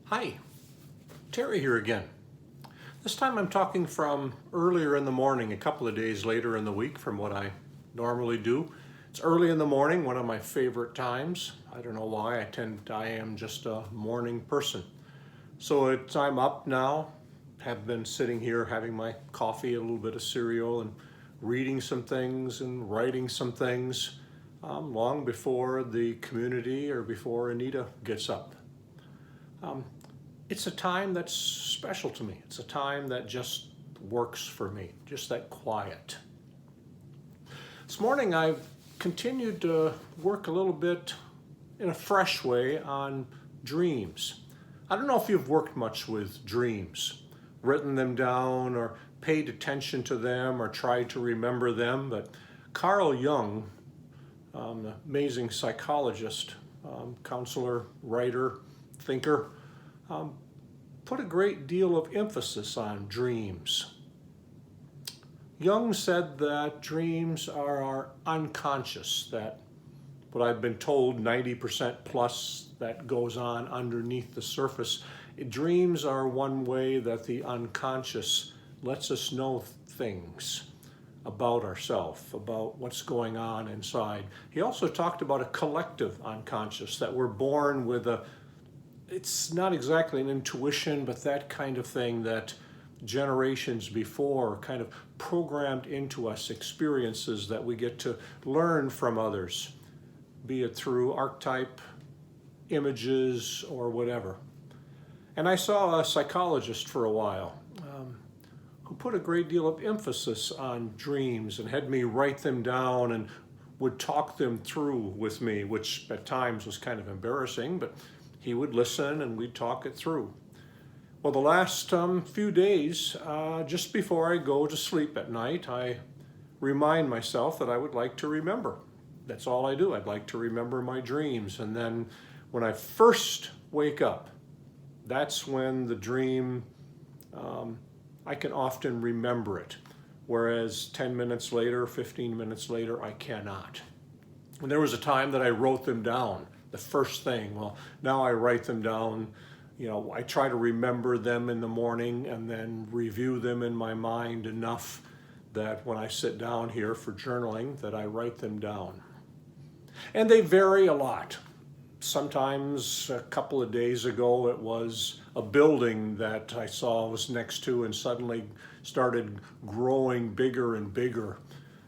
Hi, Terry here again. This time I'm talking from earlier in the morning, a couple of days later in the week from what I normally do. It's early in the morning, one of my favorite times. I don't know why, I am just a morning person. So I'm up now, have been sitting here having my coffee, a little bit of cereal, and reading some things and writing some things long before the community or before Anita gets up. It's a time that's special to me. It's a time that just works for me, just that quiet. This morning I've continued to work a little bit in a fresh way on dreams. I don't know if you've worked much with dreams, written them down or paid attention to them or tried to remember them, but Carl Jung, the amazing psychologist, counselor, writer, thinker, put a great deal of emphasis on dreams. Jung said that dreams are our unconscious, that what I've been told, 90% plus that goes on underneath the surface. Dreams are one way that the unconscious lets us know things about ourselves, about what's going on inside. He also talked about a collective unconscious, that we're born with it's not exactly an intuition, but that kind of thing that generations before kind of programmed into us, experiences that we get to learn from others, be it through archetype, images, or whatever. And I saw a psychologist for a while who put a great deal of emphasis on dreams and had me write them down and would talk them through with me, which at times was kind of embarrassing, but he would listen and we'd talk it through. Well, the last few days, just before I go to sleep at night, I remind myself that I would like to remember. That's all I do. I'd like to remember my dreams. And then when I first wake up, that's when the dream, I can often remember it. Whereas 10 minutes later, 15 minutes later, I cannot. And there was a time that I wrote them down. The first thing, well, now I write them down. I try to remember them in the morning and then review them in my mind enough that when I sit down here for journaling, that I write them down. And they vary a lot. Sometimes a couple of days ago, it was a building that I saw was next to and suddenly started growing bigger and bigger.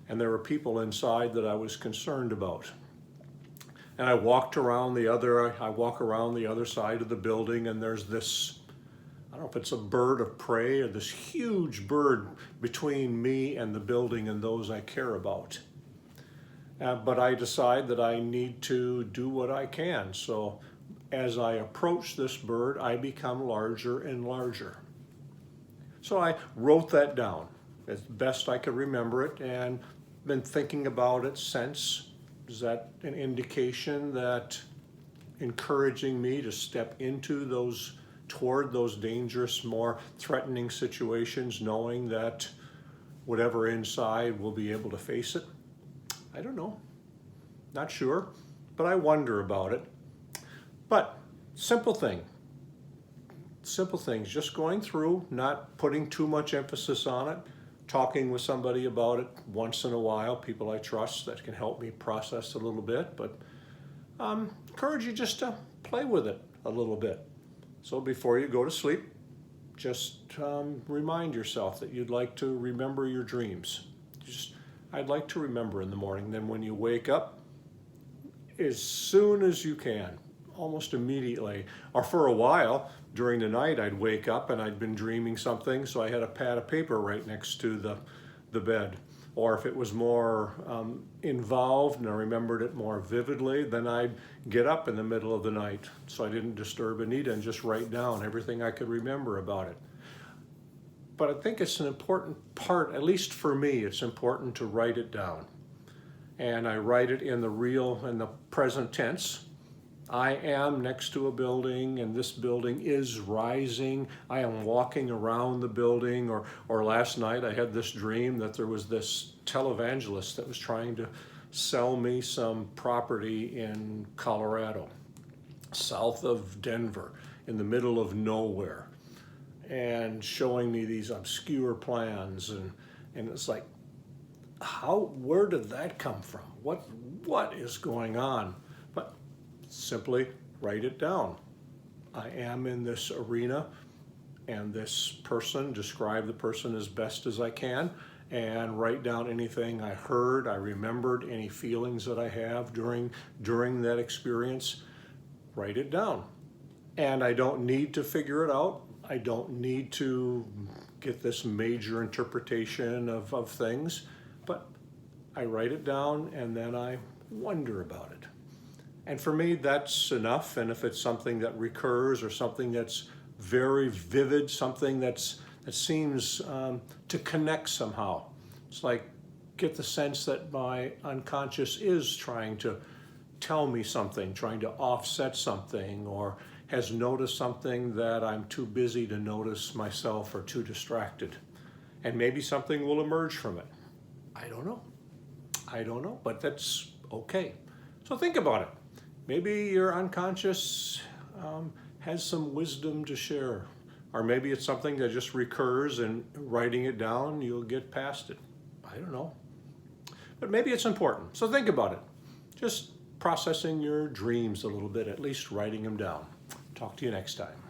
And there were people inside that I was concerned about. And I walk around the other side of the building, and there's this, I don't know if it's a bird of prey or this huge bird between me and the building and those I care about. But I decide that I need to do what I can. So as I approach this bird, I become larger and larger. So I wrote that down as best I could remember it and been thinking about it since. Is that an indication that encouraging me to step into toward those dangerous, more threatening situations, knowing that whatever inside will be able to face it? I don't know. Not sure, but I wonder about it. But simple things, just going through, not putting too much emphasis on it, talking with somebody about it once in a while, people I trust that can help me process a little bit, but encourage you just to play with it a little bit. So before you go to sleep, just remind yourself that you'd like to remember your dreams. I'd like to remember in the morning. Then when you wake up, as soon as you can, almost immediately, or for a while during the night, I'd wake up and I'd been dreaming something, so I had a pad of paper right next to the bed. Or if it was more involved and I remembered it more vividly, then I'd get up in the middle of the night so I didn't disturb Anita and just write down everything I could remember about it. But I think it's an important part, at least for me, it's important to write it down. And I write it in the present tense. I am next to a building and this building is rising. I am walking around the building, or last night I had this dream that there was this televangelist that was trying to sell me some property in Colorado, south of Denver. in the middle of nowhere and showing me these obscure plans, and it's like, where did that come from? What is going on? But simply write it down. I am in this arena, and this person, describe the person as best as I can, and write down anything I heard, I remembered, any feelings that I have during that experience. Write it down. And I don't need to figure it out. I don't need to get this major interpretation of things, but I write it down and then I wonder about it. And for me, that's enough. And if it's something that recurs or something that's very vivid, something that seems to connect somehow, it's like, get the sense that my unconscious is trying to tell me something, trying to offset something, or has noticed something that I'm too busy to notice myself or too distracted. And maybe something will emerge from it. I don't know, but that's okay. So think about it. Maybe your unconscious has some wisdom to share, or maybe it's something that just recurs, and writing it down, you'll get past it. I don't know. But maybe it's important. So think about it. Just processing your dreams a little bit, at least writing them down. Talk to you next time.